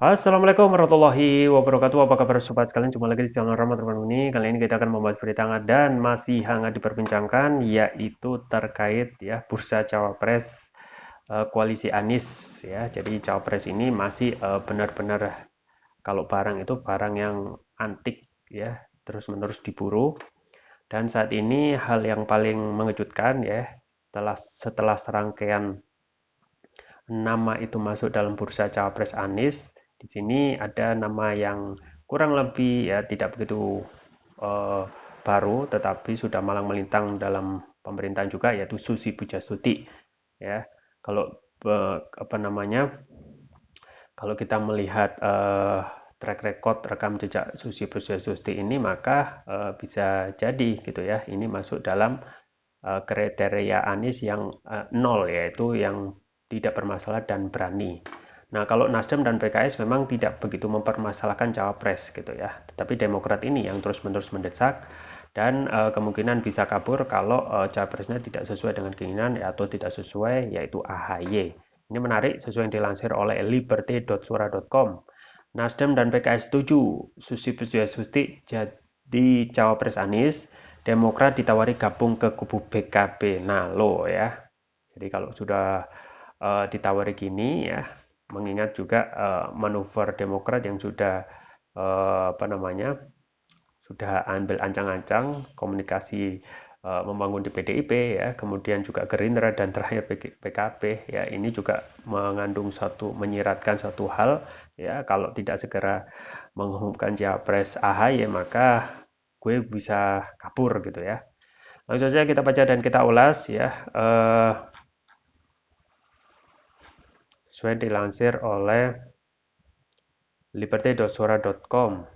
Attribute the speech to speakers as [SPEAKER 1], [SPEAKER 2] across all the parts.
[SPEAKER 1] Assalamualaikum warahmatullahi wabarakatuh. Apa kabar sobat sekalian? Jumpa lagi di channel Rahmat Teman ini. Kali ini kita akan membahas berita hangat dan masih hangat diperbincangkan, yaitu terkait ya bursa cawapres koalisi Anies ya. Jadi cawapres ini masih benar-benar kalau barang itu barang yang antik ya, terus-menerus diburu. Dan saat ini hal yang paling mengejutkan ya, setelah serangkaian nama itu masuk dalam bursa cawapres Anies. Di sini ada nama yang kurang lebih ya tidak begitu eh, baru, tetapi sudah malang melintang dalam pemerintahan juga, yaitu Susi Pujastuti. Ya, kalau apa namanya, kalau kita melihat track record rekam jejak Susi Pujastuti ini, maka bisa jadi gitu ya, ini masuk dalam kriteria Anies yang nol, yaitu yang tidak bermasalah dan berani. Nah, kalau Nasdem dan PKS memang tidak begitu mempermasalahkan cawapres gitu ya. Tetapi Demokrat ini yang terus-menerus mendesak dan kemungkinan bisa kabur kalau cawapresnya tidak sesuai dengan keinginan atau tidak sesuai, yaitu AHY. Ini menarik sesuai yang dilansir oleh liberty.suara.com. Nasdem dan PKS setuju Susi Pujiastuti jadi cawapres Anies. Demokrat ditawari gabung ke kubu PKB. Nah, lo ya. Jadi kalau sudah ditawari gini ya, mengingat juga manuver Demokrat yang sudah apa namanya, sudah ambil ancang-ancang komunikasi membangun di PDIP ya, kemudian juga Gerindra dan terakhir PKB ya, ini juga mengandung menyiratkan satu hal ya, kalau tidak segera mengumumkan Capres AHY maka gue bisa kabur gitu ya. Langsung saja kita baca dan kita ulas ya. Sesuai dilansir oleh liberty.suara.com.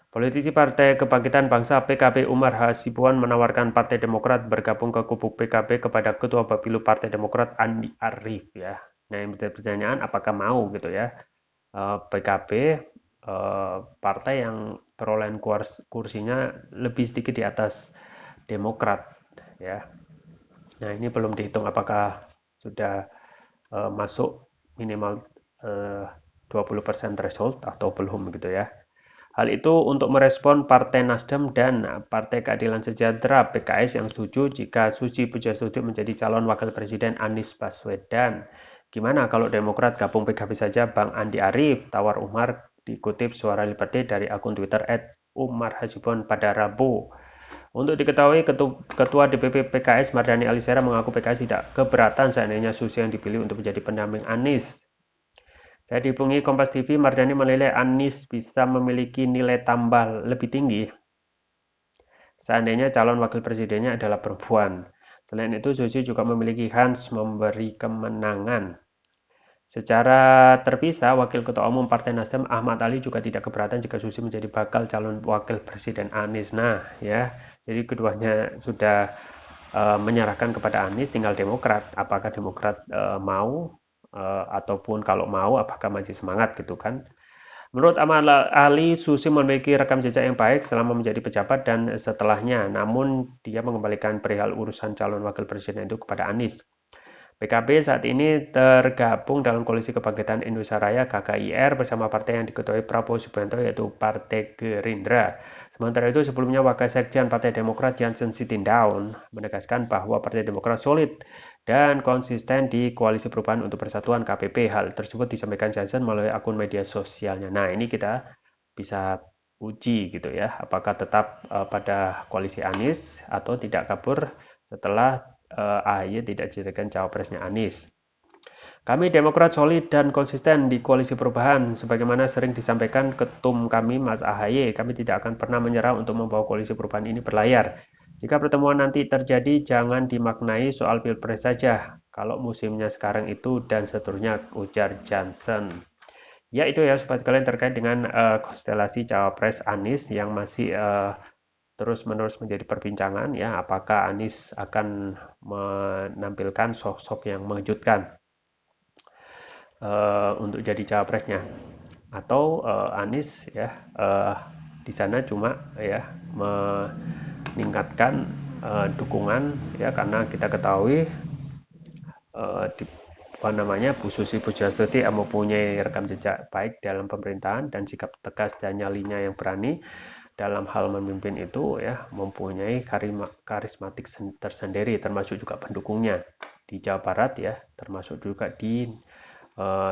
[SPEAKER 1] Politisi Partai Kebangkitan Bangsa PKB Umar Hasibuan menawarkan Partai Demokrat bergabung ke kubu PKB kepada Ketua Bapilu Partai Demokrat Andi Arief ya. Nah, yang menjadi pertanyaan apakah mau gitu ya. PKB partai yang perolehan kursinya lebih sedikit di atas Demokrat ya. Nah, ini belum dihitung apakah sudah masuk minimal 20% threshold atau belum gitu ya. Hal itu untuk merespon Partai Nasdem dan Partai Keadilan Sejahtera (PKS) yang setuju jika Susi Pujiastuti menjadi calon wakil presiden Anies Baswedan. Gimana kalau Demokrat gabung PKB saja, Bang Andi Arief? Tawar Umar, dikutip Suara Liberty dari akun Twitter @umarhasibuan pada Rabu. Untuk diketahui, Ketua DPP PKS Mardani Alisera mengaku PKS tidak keberatan seandainya Susi yang dipilih untuk menjadi pendamping Anies. Saya dihubungi Kompas TV, Mardani menilai Anies bisa memiliki nilai tambah lebih tinggi seandainya calon wakil presidennya adalah perempuan. Selain itu, Susi juga memiliki kans memberi kemenangan. Secara terpisah, Wakil Ketua Umum Partai Nasdem Ahmad Ali juga tidak keberatan jika Susi menjadi bakal calon wakil presiden Anies. Nah, ya, jadi keduanya sudah menyerahkan kepada Anies, tinggal Demokrat. Apakah Demokrat mau ataupun kalau mau, apakah masih semangat gitu kan? Menurut Ahmad Ali, Susi memiliki rekam jejak yang baik selama menjadi pejabat dan setelahnya. Namun, dia mengembalikan perihal urusan calon wakil presiden itu kepada Anies. PKB saat ini tergabung dalam Koalisi Kebangkitan Indonesia Raya (KKIR) bersama partai yang diketuai Prabowo Subianto, yaitu Partai Gerindra. Sementara itu sebelumnya Sekjen Partai Demokrat Jansen Sitindaun menegaskan bahwa Partai Demokrat solid dan konsisten di Koalisi Perubahan untuk Persatuan (KPP). Hal tersebut disampaikan Jansen melalui akun media sosialnya. Nah, ini kita bisa uji gitu ya, apakah tetap pada koalisi Anies atau tidak kabur setelah AHY tidak dijadikan cawapresnya Anies. Kami Demokrat solid dan konsisten di koalisi perubahan. Sebagaimana sering disampaikan ketum kami Mas AHY, kami tidak akan pernah menyerah untuk membawa koalisi perubahan ini berlayar. Jika pertemuan nanti terjadi, jangan dimaknai soal pilpres saja. Kalau musimnya sekarang itu dan seterusnya, ujar Johnson. Ya itu ya sobat sekalian terkait dengan konstelasi cawapres Anies yang masih terus-menerus menjadi perbincangan ya, apakah Anies akan menampilkan sosok yang mengejutkan untuk jadi cawapresnya atau Anies ya di sana cuma ya meningkatkan dukungan ya, karena kita ketahui di Bu Susi Pujiastuti mempunyai rekam jejak baik dalam pemerintahan dan sikap tegas dan nyalinya yang berani dalam hal memimpin itu ya mempunyai karismatik tersendiri, termasuk juga pendukungnya di Jawa Barat ya, termasuk juga di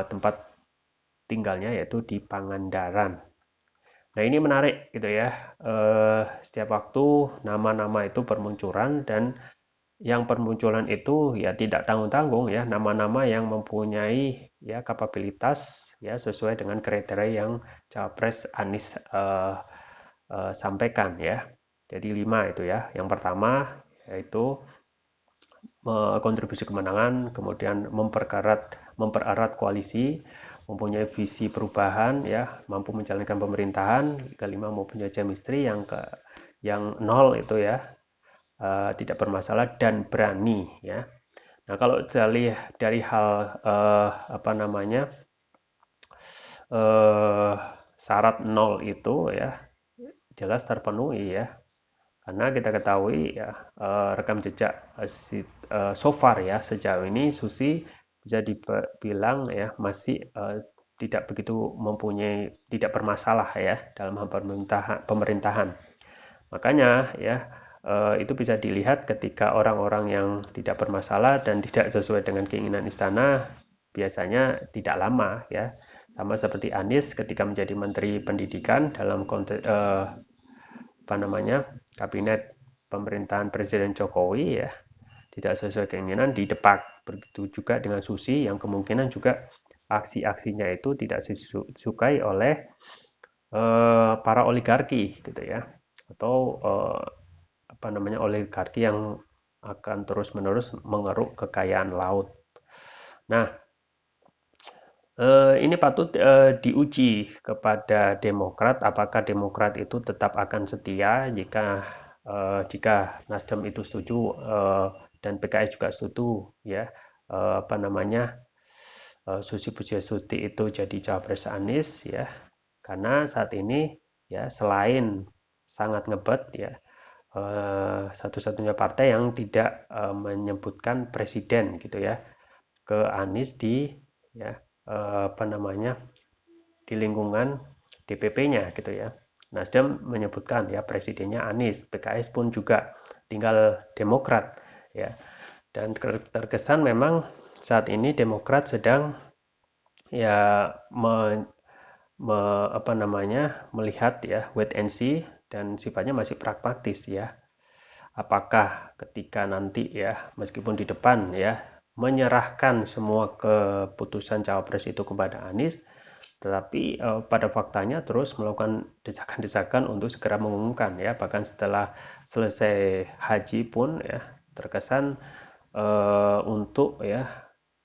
[SPEAKER 1] tempat tinggalnya yaitu di Pangandaran. Nah ini menarik gitu ya, setiap waktu nama-nama itu bermunculan dan yang permunculan itu ya tidak tanggung-tanggung ya, nama-nama yang mempunyai ya kapabilitas ya sesuai dengan kriteria yang Cawapres Anies sampaikan ya. Jadi 5 itu ya. Yang pertama yaitu kontribusi kemenangan, kemudian mempererat koalisi, mempunyai visi perubahan ya, mampu menjalankan pemerintahan, kelima mempunyai chemistry, yang 0 itu ya, tidak bermasalah dan berani ya. Nah, kalau dari hal apa namanya syarat 0 itu ya jelas terpenuhi ya, karena kita ketahui ya rekam jejak so far ya sejauh ini Susi bisa dibilang ya masih tidak begitu tidak bermasalah ya dalam hal pemerintahan. Makanya ya itu bisa dilihat ketika orang-orang yang tidak bermasalah dan tidak sesuai dengan keinginan istana biasanya tidak lama ya, sama seperti Anies ketika menjadi Menteri Pendidikan dalam konteks apa namanya kabinet pemerintahan Presiden Jokowi ya, tidak sesuai keinginan didepak. Begitu juga dengan Susi yang kemungkinan juga aksi-aksinya itu tidak disukai oleh para oligarki gitu ya, atau apa namanya oligarki yang akan terus-menerus mengeruk kekayaan laut. Nah, ini patut diuji kepada Demokrat, apakah Demokrat itu tetap akan setia jika Nasdem itu setuju dan PKS juga setuju ya, apa namanya Susi Pujiastuti itu jadi cawapres Anies ya, karena saat ini ya selain sangat ngebet ya, satu-satunya partai yang tidak menyebutkan presiden gitu ya ke Anies di ya apa namanya di lingkungan DPP-nya gitu ya. Nasdem menyebutkan ya presidennya Anies, PKS pun juga, tinggal Demokrat ya. Dan terkesan memang saat ini Demokrat sedang ya apa namanya melihat ya wait and see dan sifatnya masih pragmatis ya. Apakah ketika nanti ya meskipun di depan ya menyerahkan semua keputusan cawapres itu kepada Anies, tetapi pada faktanya terus melakukan desakan-desakan untuk segera mengumumkan ya, bahkan setelah selesai haji pun ya terkesan untuk ya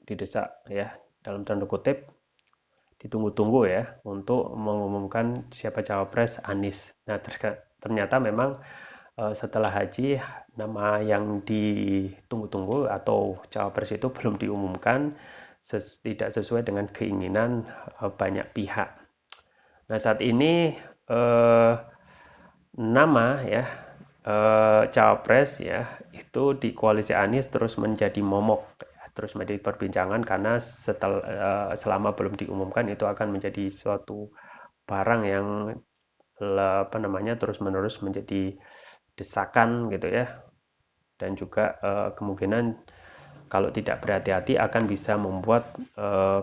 [SPEAKER 1] didesak ya dalam tanda kutip ditunggu-tunggu ya untuk mengumumkan siapa cawapres Anies. Nah ternyata memang setelah haji nama yang ditunggu-tunggu atau cawapres itu belum diumumkan, tidak sesuai dengan keinginan banyak pihak. Nah saat ini nama ya cawapres ya itu di koalisi Anies terus menjadi momok ya, terus menjadi perbincangan karena selama belum diumumkan itu akan menjadi suatu barang yang apa namanya terus-menerus menjadi desakan gitu ya, dan juga kemungkinan kalau tidak berhati-hati akan bisa membuat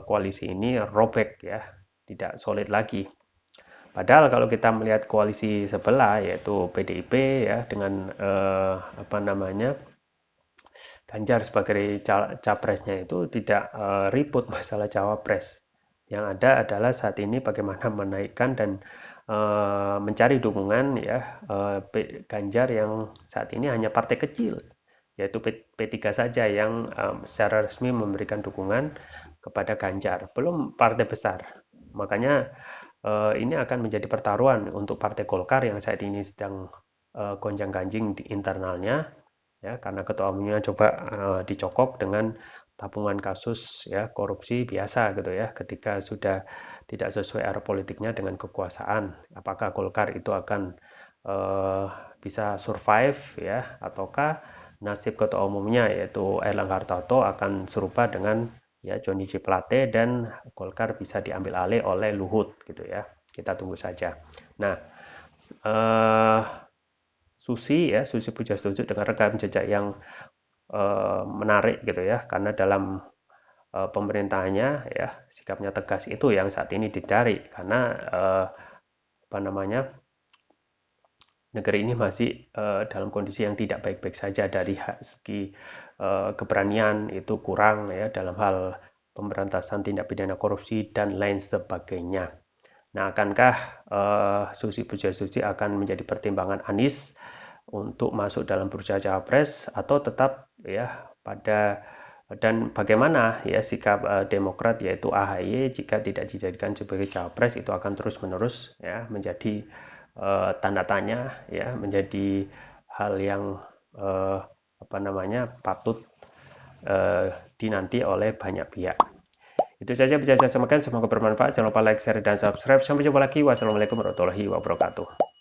[SPEAKER 1] koalisi ini robek ya, tidak solid lagi. Padahal kalau kita melihat koalisi sebelah yaitu PDIP ya dengan apa namanya Ganjar sebagai capresnya itu tidak ribut masalah cawapres. Yang ada adalah saat ini bagaimana menaikkan dan mencari dukungan ya Ganjar yang saat ini hanya partai kecil yaitu P3 saja yang secara resmi memberikan dukungan kepada Ganjar, belum partai besar. Makanya ini akan menjadi pertaruhan untuk Partai Golkar yang saat ini sedang gonjang-ganjing di internalnya ya, karena ketua umumnya coba dicokok dengan tabungan kasus ya korupsi biasa gitu ya, ketika sudah tidak sesuai arah politiknya dengan kekuasaan, apakah Golkar itu akan bisa survive ya, ataukah nasib ketua umumnya yaitu Erlangga Hartarto akan serupa dengan ya Johnny G Plate dan Golkar bisa diambil alih oleh Luhut gitu ya. Kita tunggu saja. Nah, Susi Pujastuti dengan rekam jejak yang menarik gitu ya, karena dalam pemerintahannya ya sikapnya tegas itu yang saat ini dicari, karena apa namanya, negeri ini masih dalam kondisi yang tidak baik-baik saja, dari segi keberanian itu kurang ya dalam hal pemberantasan tindak pidana korupsi dan lain sebagainya. Nah, akankah Susi Pujastuti akan menjadi pertimbangan Anies untuk masuk dalam bursa cawapres, atau tetap ya pada, dan bagaimana ya sikap Demokrat yaitu AHY jika tidak dijadikan sebagai cawapres, itu akan terus-menerus ya menjadi tanda tanya ya, menjadi hal yang apa namanya patut dinanti oleh banyak pihak. Itu saja bisa saya sampaikan, semoga bermanfaat. Jangan lupa like, share, dan subscribe. Sampai jumpa lagi. Wassalamualaikum warahmatullahi wabarakatuh.